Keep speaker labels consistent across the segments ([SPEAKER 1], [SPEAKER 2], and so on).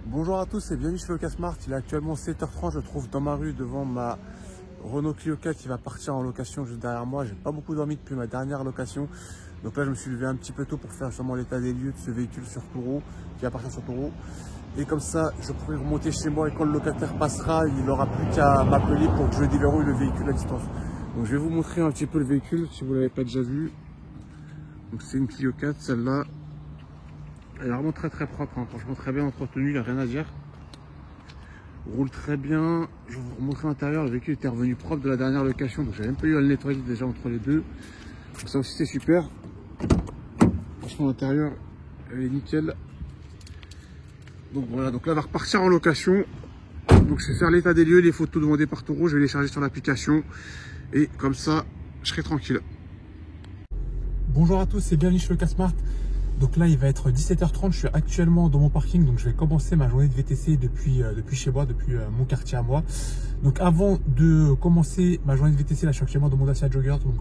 [SPEAKER 1] Bonjour à tous et bienvenue chez Locasmart. Il est actuellement 7h30, je trouve dans ma rue devant ma Renault Clio 4 qui va partir en location juste derrière moi. J'ai pas beaucoup dormi depuis ma dernière location. Donc là je me suis levé un petit peu tôt pour faire justement l'état des lieux de ce véhicule sur Taureau, qui appartient sur Taureau. Et comme ça je pourrai remonter chez moi et quand le locataire passera, il n'aura plus qu'à m'appeler pour que je déverrouille le véhicule à distance. Donc je vais vous montrer un petit peu le véhicule si vous ne l'avez pas déjà vu. Donc c'est une Clio 4, celle-là. Elle est vraiment très propre, hein. Franchement très bien entretenue, il n'y a rien à dire. Roule très bien. Je vais vous remontrer l'intérieur. Le véhicule était revenu propre de la dernière location, donc j'ai même pas eu à le nettoyer déjà entre les deux. Donc ça aussi c'est super. Franchement l'intérieur elle est nickel. Donc voilà, donc là on va repartir en location. Donc je vais faire l'état des lieux, les photos demandées par Taureau, je vais les charger sur l'application et comme ça je serai tranquille.
[SPEAKER 2] Bonjour à tous et bienvenue chez Locasmart. Donc là il va être 17h30, je suis actuellement dans mon parking, donc je vais commencer ma journée de VTC depuis chez moi, depuis mon quartier à moi. Donc avant de commencer ma journée de VTC, là je suis actuellement dans mon Dacia Jogger, donc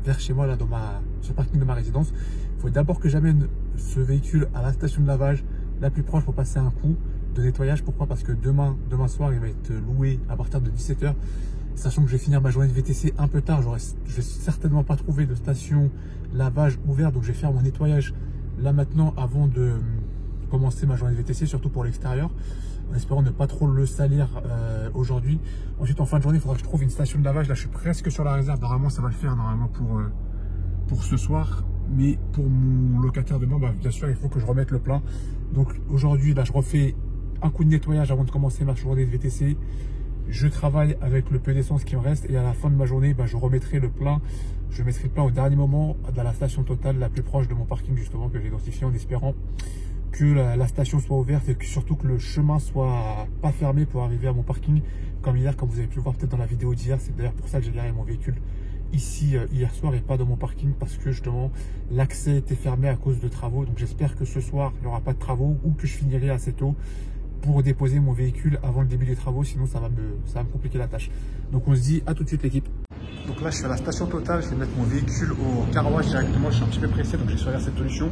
[SPEAKER 2] vers chez moi, là sur le parking de ma résidence. Il faut d'abord que j'amène ce véhicule à la station de lavage la plus proche pour passer un coup de nettoyage. Pourquoi? Parce que demain soir il va être loué à partir de 17h. Sachant que je vais finir ma journée de VTC un peu tard, je vais certainement pas trouver de station lavage ouverte, donc je vais faire mon nettoyage là maintenant avant de commencer ma journée de VTC, surtout pour l'extérieur, en espérant ne pas trop le salir aujourd'hui. Ensuite en fin de journée il faudra que je trouve une station de lavage. Là je suis presque sur la réserve, normalement ça va le faire normalement pour ce soir, mais pour mon locataire demain, bien sûr il faut que je remette le plein. Donc aujourd'hui là je refais un coup de nettoyage avant de commencer ma journée de VTC. Je travaille avec le peu d'essence qui me reste et à la fin de ma journée, je remettrai le plein. Je mettrai le plein au dernier moment dans la station Total la plus proche de mon parking justement que j'ai identifié, en espérant que la station soit ouverte et que surtout que le chemin soit pas fermé pour arriver à mon parking comme hier, comme vous avez pu le voir peut-être dans la vidéo d'hier. C'est d'ailleurs pour ça que j'ai garé mon véhicule ici hier soir et pas dans mon parking, parce que justement l'accès était fermé à cause de travaux. Donc j'espère que ce soir il n'y aura pas de travaux ou que je finirai assez tôt pour déposer mon véhicule avant le début des travaux, sinon ça va me compliquer la tâche. Donc on se dit à tout de suite l'équipe. Donc là je suis à la station Total, je vais mettre mon véhicule au car wash directement, je suis un petit peu pressé donc je vais choisir cette solution.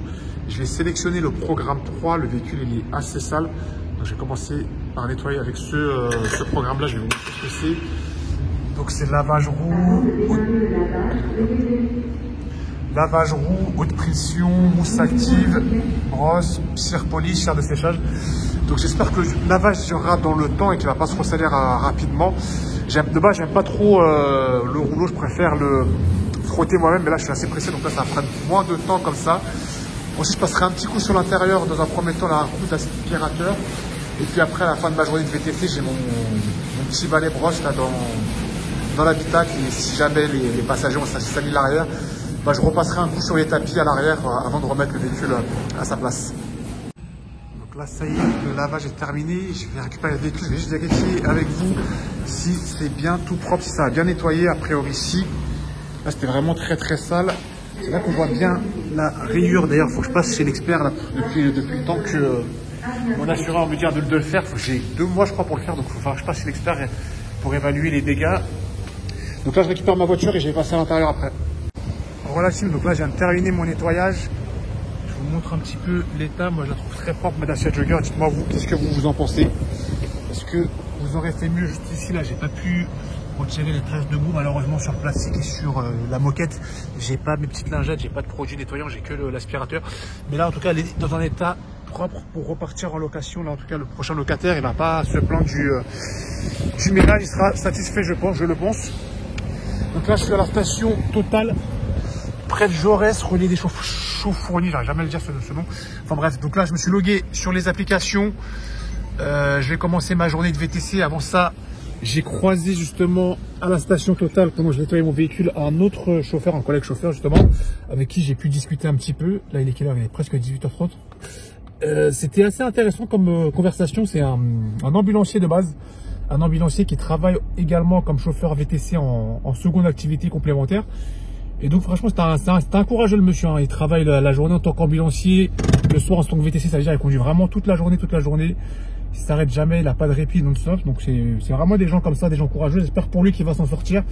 [SPEAKER 2] Je vais sélectionner le programme 3, le véhicule il est assez sale, donc je vais commencer par nettoyer avec ce programme là, je vais vous montrer ce que c'est. Donc c'est lavage roue, haute pression, mousse active, brosse, cire polish, cire de séchage. Donc j'espère que le lavage durera dans le temps et qu'il ne va pas se ressalir rapidement. De base j'aime pas trop le rouleau, je préfère le frotter moi-même, mais là je suis assez pressé, donc là ça va prendre moins de temps comme ça. Ensuite je passerai un petit coup sur l'intérieur, dans un premier temps là, un coup d'aspirateur. Et puis après à la fin de ma journée de VTC, j'ai mon petit balai brosse là dans l'habitacle, et si jamais les passagers ont sali l'arrière, je repasserai un coup sur les tapis à l'arrière avant de remettre le véhicule à sa place. Donc là ça y est, le lavage est terminé, je vais récupérer le véhicule, je vais juste vérifier avec vous si c'est bien tout propre, si ça a bien nettoyé. A priori si, là c'était vraiment très sale. C'est là qu'on voit bien la rayure, d'ailleurs il faut que je passe chez l'expert depuis le temps que mon assureur me dit de le faire. J'ai 2 mois je crois pour le faire, donc il faut que je passe chez l'expert pour évaluer les dégâts. Donc là je récupère ma voiture et je vais passer à l'intérieur après. Voilà team, donc là je viens de terminer mon nettoyage. Je vous montre un petit peu l'état. Moi je la trouve très propre ma Dacia Jogger. Dites-moi vous, qu'est-ce que vous en pensez? Est-ce que vous aurez fait mieux juste ici? Là j'ai pas pu retirer les traces de boue malheureusement sur le plastique et sur la moquette. J'ai pas mes petites lingettes, j'ai pas de produit nettoyant, j'ai que l'aspirateur. Mais là en tout cas elle est dans un état propre pour repartir en location. Là en tout cas le prochain locataire il va pas se plaindre du ménage, il sera satisfait je le pense. Donc là je suis à la station Total près de Jaurès, relais des Chaux-Fournis, j'arrive jamais à le dire ce nom. Enfin bref, donc là je me suis logué sur les applications. Je vais commencer ma journée de VTC. Avant ça, j'ai croisé justement à la station Total, pendant que je nettoyais mon véhicule, un autre chauffeur, un collègue chauffeur justement, avec qui j'ai pu discuter un petit peu. Là il est quelle heure? Il est presque 18h30. C'était assez intéressant comme conversation. C'est un ambulancier de base, un ambulancier qui travaille également comme chauffeur VTC en seconde activité complémentaire. Et donc franchement c'était un courageux le monsieur, hein. Il travaille la journée en tant qu'ambulancier, le soir en tant que VTC, ça veut dire qu'il conduit vraiment toute la journée. Il s'arrête jamais, il n'a pas de répit non-stop. Donc c'est vraiment des gens comme ça, des gens courageux. J'espère pour lui qu'il va s'en sortir.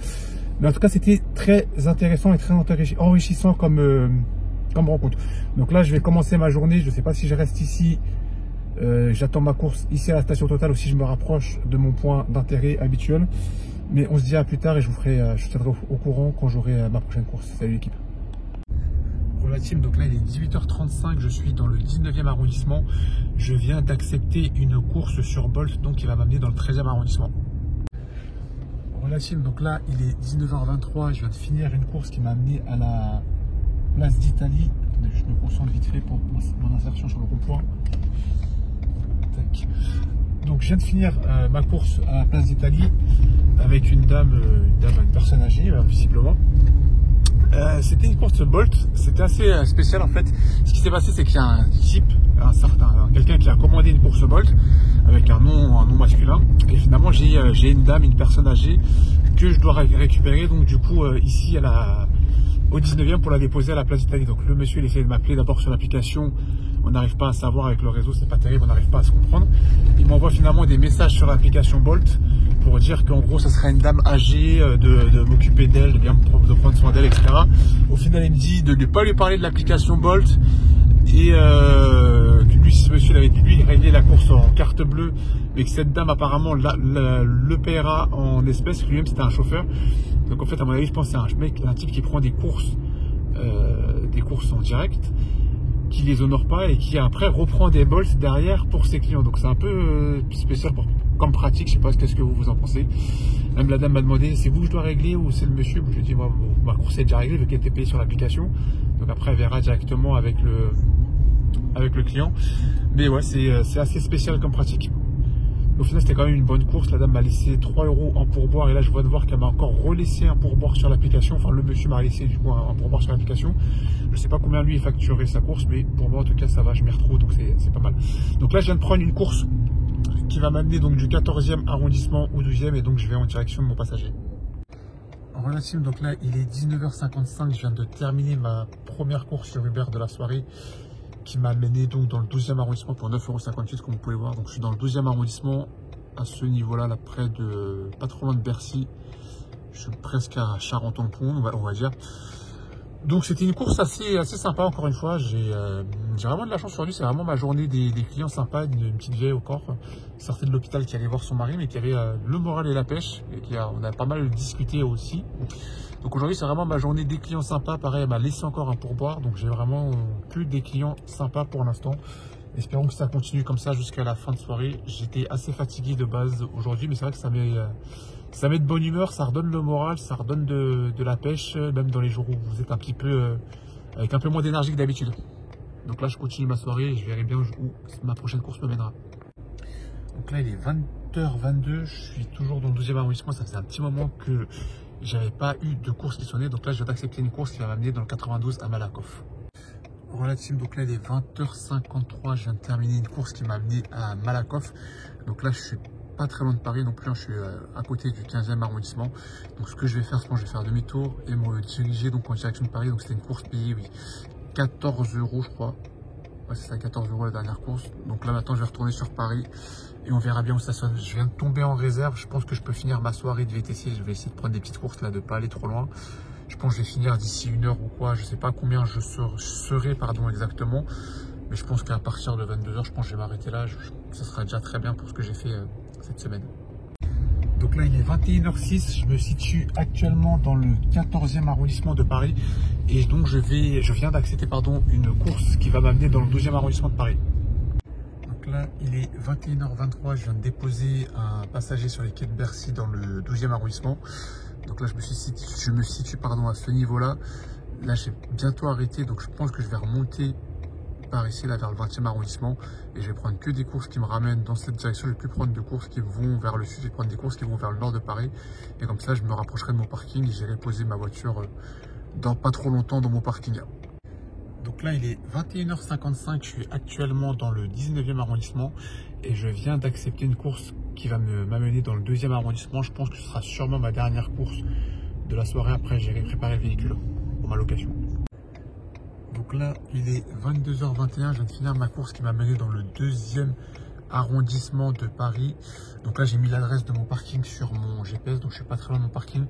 [SPEAKER 2] Mais en tout cas c'était très intéressant et très enrichissant comme rencontre. Donc là je vais commencer ma journée. Je ne sais pas si je reste ici
[SPEAKER 1] J'attends ma course ici à la station Total aussi, je me rapproche de mon point d'intérêt habituel. Mais on se dit à plus tard et je vous tiendrai au courant quand j'aurai ma prochaine course. Salut l'équipe. Pour la team, donc là il est 18h35, je suis dans le 19e arrondissement. Je viens d'accepter une course sur Bolt, donc qui va m'amener dans le 13e arrondissement. Pour la team, donc là il est 19h23, je viens de finir une course qui m'a amené à la place d'Italie. Attendez, je me concentre vite fait pour mon insertion sur le rond-point. Donc je viens de finir ma course à la place d'Italie avec une personne âgée visiblement. C'était une course Bolt, c'était assez spécial en fait. Ce qui s'est passé, c'est qu'il y a un type, quelqu'un qui a commandé une course Bolt avec un nom masculin. Et finalement j'ai une personne âgée que je dois récupérer. Donc du coup ici au 19e pour la déposer à la place d'Italie. Donc le monsieur il essaie de m'appeler d'abord sur l'application. On n'arrive pas à savoir avec le réseau, c'est pas terrible, on n'arrive pas à se comprendre. Il m'envoie finalement des messages sur l'application Bolt pour dire qu'en gros ça serait une dame âgée, de m'occuper d'elle, de prendre soin d'elle, etc. Au final il me dit de ne pas lui parler de l'application Bolt et que lui, si ce monsieur avait lui réglé la course en carte bleue, mais que cette dame apparemment le paiera en espèces, que lui-même c'était un chauffeur. Donc en fait à mon avis je pense que c'est un type qui prend des courses en direct, qui les honore pas et qui après reprend des Bolts derrière pour ses clients. Donc c'est un peu spécial comme pratique, je sais pas ce que vous en pensez. Même la dame m'a demandé c'est vous que je dois régler ou c'est le monsieur. Je lui ai dit moi ma course est déjà réglée vu qu'elle était payée sur l'application. Donc après elle verra directement avec le client. Mais ouais c'est assez spécial comme pratique. Au final c'était quand même une bonne course, la dame m'a laissé 3 € en pourboire et là je vois de voir qu'elle m'a encore relaissé un pourboire sur l'application, enfin le monsieur m'a laissé du coup un pourboire sur l'application. Je sais pas combien lui est facturé sa course, mais pour moi en tout cas ça va, je m'y retrouve, donc c'est pas mal. Donc là je viens de prendre une course qui va m'amener donc du 14e arrondissement au 12e et donc je vais en direction de mon passager. Relative, donc là il est 19h55, je viens de terminer ma première course sur Uber de la soirée, qui m'a amené donc dans le 12e arrondissement pour 9,58 € comme vous pouvez voir. Donc je suis dans le 12e arrondissement à ce niveau-là, là près de, pas trop loin de Bercy. Je suis presque à Charenton-le-Pont, on va dire. Donc c'était une course assez sympa encore une fois. J'ai vraiment de la chance aujourd'hui, c'est vraiment ma journée des clients sympas, une petite vieille au corps, qui sortait de l'hôpital, qui allait voir son mari, mais qui avait le moral et la pêche, et on a pas mal discuté aussi. Donc aujourd'hui c'est vraiment ma journée des clients sympas. Pareil, elle m'a laissé encore un pourboire, donc j'ai vraiment plus des clients sympas pour l'instant. Espérons que ça continue comme ça jusqu'à la fin de soirée. J'étais assez fatigué de base aujourd'hui, mais c'est vrai que ça met de bonne humeur, ça redonne le moral, ça redonne de la pêche, même dans les jours où vous êtes un petit peu avec un peu moins d'énergie que d'habitude. Donc là je continue ma soirée et je verrai bien où ma prochaine course me mènera. Donc là il est 20h22, je suis toujours dans le 12e arrondissement, ça faisait un petit moment que j'avais pas eu de course qui sonnait, donc là je viens d'accepter une course qui va m'amener dans le 92 à Malakoff. Relative, donc là il est 20h53, je viens de terminer une course qui m'a amené à Malakoff. Donc là je suis pas très loin de Paris non plus, je suis à côté du 15e arrondissement. Donc ce que je vais faire, c'est que je vais faire demi-tour et me diriger donc en direction de Paris. Donc c'était une course payée, oui, 14 € je crois. Ouais, c'est ça, 14 € la dernière course. Donc là maintenant je vais retourner sur Paris et on verra bien où ça sonne. Je viens de tomber en réserve, je pense que je peux finir ma soirée de VTC. Je vais essayer de prendre des petites courses là, de pas aller trop loin. Je pense que je vais finir d'ici 1 heure ou quoi, je sais pas combien je serai exactement. Mais je pense qu'à partir de 22 h, je pense que je vais m'arrêter là. Ça sera déjà très bien pour ce que j'ai fait cette semaine. Donc là il est 21h06, je me situe actuellement dans le 14e arrondissement de Paris. Et donc je viens d'accepter une course qui va m'amener dans le 12e arrondissement de Paris. Donc là il est 21h23, je viens de déposer un passager sur les quais de Bercy dans le 12e arrondissement. Donc là je me situe à ce niveau là. Là j'ai bientôt arrêté, donc je pense que je vais remonter par ici là vers le 20e arrondissement et je vais prendre que des courses qui me ramènent dans cette direction. Je vais plus prendre de courses qui vont vers le sud, je vais prendre des courses qui vont vers le nord de Paris et comme ça je me rapprocherai de mon parking et j'irai poser ma voiture dans pas trop longtemps dans mon parking. Donc là il est 21h55, je suis actuellement dans le 19e arrondissement et je viens d'accepter une course qui va m'amener dans le 2e arrondissement. Je pense que ce sera sûrement ma dernière course de la soirée, après j'irai préparer le véhicule pour ma location. Donc là il est 22h21, je viens de finir ma course qui m'a mené dans le 2e arrondissement de Paris. Donc là j'ai mis l'adresse de mon parking sur mon GPS, donc je suis pas très loin de mon parking.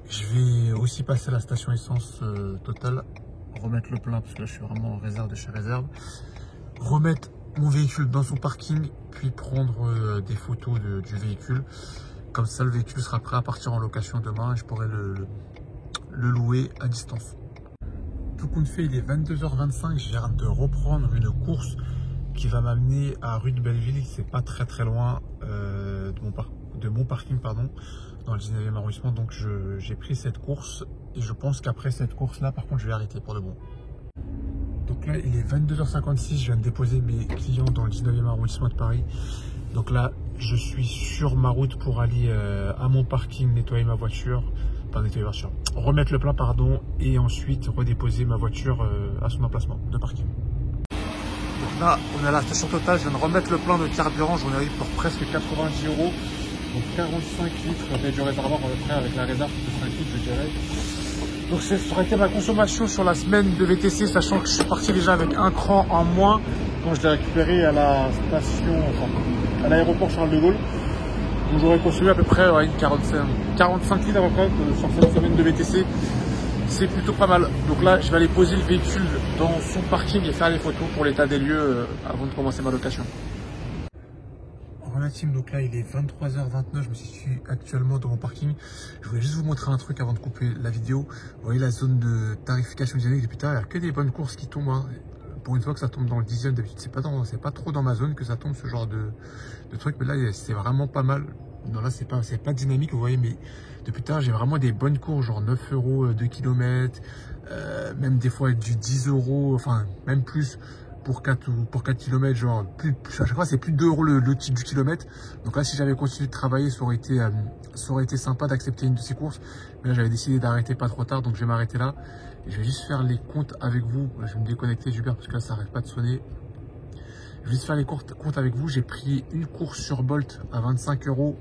[SPEAKER 1] Je vais aussi passer à la station essence Total, remettre le plein parce que là je suis vraiment en réserve de chez réserve, remettre mon véhicule dans son parking, puis prendre des photos du véhicule. Comme ça, le véhicule sera prêt à partir en location demain et je pourrai le louer à distance. Tout compte fait, il est 22h25. Je viens de reprendre une course qui va m'amener à rue de Belleville. C'est pas très loin de mon parking, pardon, dans le 19e arrondissement. Donc j'ai pris cette course et je pense qu'après cette course-là, par contre, je vais arrêter pour de bon. Donc là, il est 22h56. Je viens de déposer mes clients dans le 19e arrondissement de Paris. Donc là, je suis sur ma route pour aller à mon parking, nettoyer ma voiture. Pas nettoyer ma voiture, remettre le plein, pardon, et ensuite redéposer ma voiture à son emplacement de parking. Donc là, on est à la station Total. Je viens de remettre le plein de carburant. J'en ai eu pour presque 90 €. Donc 45 litres. J'avais dû réservoir à peu près avec la réserve de 5 litres, je dirais. Donc ça aurait été ma consommation sur la semaine de VTC, sachant que je suis parti déjà avec un cran en moins quand je l'ai récupéré à la station, enfin, à l'aéroport Charles de Gaulle. Donc j'aurais consommé à peu près 45 litres à peu près sur cette semaine de VTC. C'est plutôt pas mal. Donc là, je vais aller poser le véhicule dans son parking et faire les photos pour l'état des lieux avant de commencer ma location. Voilà team, donc là il est 23h29, je me situe actuellement dans mon parking. Je voulais juste vous montrer un truc avant de couper la vidéo. Vous voyez la zone de tarification dynamique depuis tard, il n'y a que des bonnes courses qui tombent. Hein. Pour une fois que ça tombe dans le 10e, d'habitude c'est pas trop dans ma zone que ça tombe ce genre de truc, mais là c'est vraiment pas mal. Non, là c'est pas dynamique, vous voyez, mais depuis tard j'ai vraiment des bonnes courses, genre 9 € 2 km, même des fois du 10 €, enfin même plus. Pour 4 km, genre à chaque fois c'est plus de 2 € le du kilomètre. Donc là, si j'avais continué de travailler, ça aurait été sympa d'accepter une de ces courses. Mais là, j'avais décidé d'arrêter pas trop tard, donc je vais m'arrêter là. Et je vais juste faire les comptes avec vous. Je vais me déconnecter Uber parce que là, ça n'arrête pas de sonner. Je vais juste faire les comptes avec vous. J'ai pris une course sur Bolt à 25 €,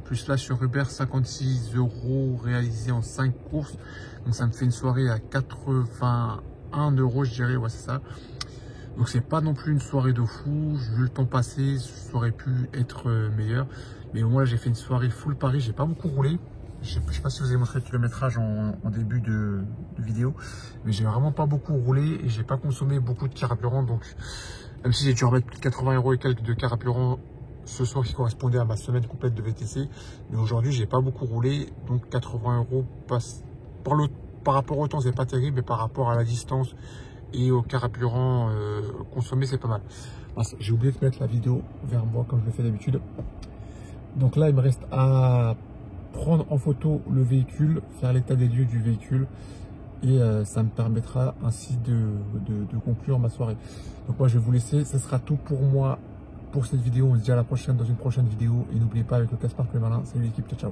[SPEAKER 1] plus là sur Uber 56 € réalisé en 5 courses. Donc ça me fait une soirée à 81 €, je dirais, ouais c'est ça. Donc c'est pas non plus une soirée de fou, vu le temps passé, ça aurait pu être meilleur. Mais au moins j'ai fait une soirée full Paris, j'ai pas beaucoup roulé. Je sais pas si vous avez montré le kilométrage en début de vidéo, mais j'ai vraiment pas beaucoup roulé et j'ai pas consommé beaucoup de carburant. Donc même si j'ai dû remettre plus de 80 € et quelques de carburant ce soir qui correspondait à ma semaine complète de VTC, mais aujourd'hui j'ai pas beaucoup roulé, donc 80 € par rapport au temps c'est pas terrible, mais par rapport à la distance et au carburant consommé, c'est pas mal. J'ai oublié de mettre la vidéo vers moi comme je le fais d'habitude. Donc là, il me reste à prendre en photo le véhicule, faire l'état des lieux du véhicule et ça me permettra ainsi de conclure ma soirée. Donc moi, je vais vous laisser. Ce sera tout pour moi pour cette vidéo. On se dit à la prochaine dans une prochaine vidéo et n'oubliez pas avec le casse-parc le malin. Salut l'équipe, ciao ciao.